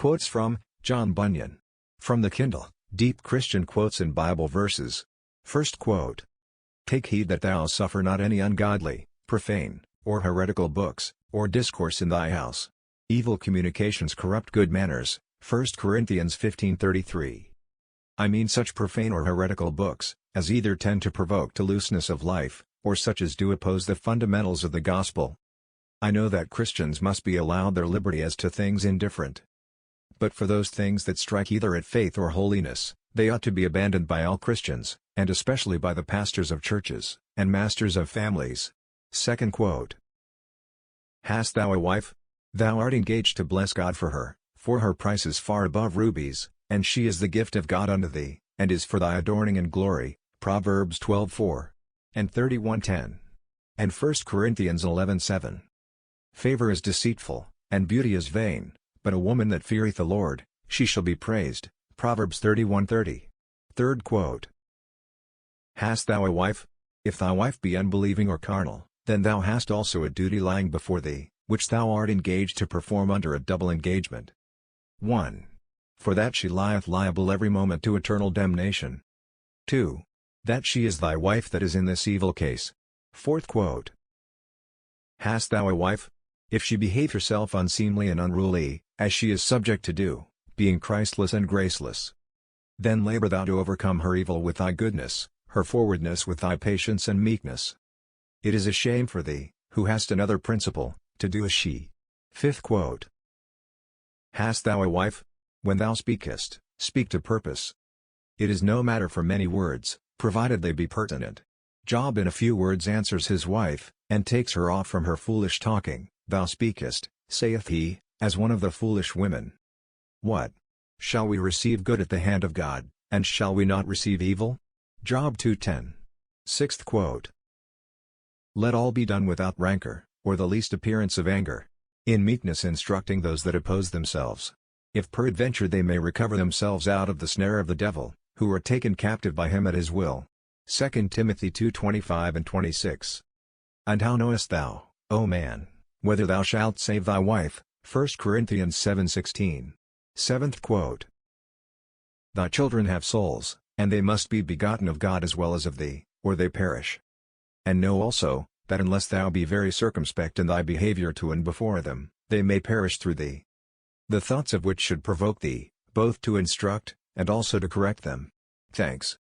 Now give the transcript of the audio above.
Quotes from John Bunyan. From the Kindle, Deep Christian Quotes and Bible Verses. First quote. Take heed that thou suffer not any ungodly, profane, or heretical books, or discourse in thy house. Evil communications corrupt good manners. 1 Corinthians 15:33. I mean such profane or heretical books, as either tend to provoke to looseness of life, or such as do oppose the fundamentals of the gospel. I know that Christians must be allowed their liberty as to things indifferent. But for those things that strike either at faith or holiness, they ought to be abandoned by all Christians, and especially by the pastors of churches, and masters of families. Second quote. Hast thou a wife? Thou art engaged to bless God for her price is far above rubies, and she is the gift of God unto thee, and is for thy adorning and glory. Proverbs 12:4. And 31:10. And 1 Corinthians 11:7. Favor is deceitful, and beauty is vain, but a woman that feareth the Lord, she shall be praised. Proverbs 31:30. Third quote. Hast thou a wife? If thy wife be unbelieving or carnal, then thou hast also a duty lying before thee, which thou art engaged to perform under a double engagement. 1. For that she lieth liable every moment to eternal damnation. 2. That she is thy wife that is in this evil case. Fourth quote. Hast thou a wife? If she behave herself unseemly and unruly, as she is subject to do, being Christless and graceless, then labor thou to overcome her evil with thy goodness, her forwardness with thy patience and meekness. It is a shame for thee, who hast another principle, to do as she. Fifth quote. Hast thou a wife? When thou speakest, speak to purpose. It is no matter for many words, provided they be pertinent. Job in a few words answers his wife, and takes her off from her foolish talking. Thou speakest, saith he, as one of the foolish women. What? Shall we receive good at the hand of God, and shall we not receive evil? Job 2:10. Sixth quote. Let all be done without rancor, or the least appearance of anger. In meekness instructing those that oppose themselves. If peradventure they may recover themselves out of the snare of the devil, who are taken captive by him at his will. 2 Timothy 2:25 and 26. And how knowest thou, O man, whether thou shalt save thy wife? 1 Corinthians 7:16. Seventh quote. Thy children have souls, and they must be begotten of God as well as of thee, or they perish. And know also, that unless thou be very circumspect in thy behavior to and before them, they may perish through thee. The thoughts of which should provoke thee, both to instruct, and also to correct them. Thanks.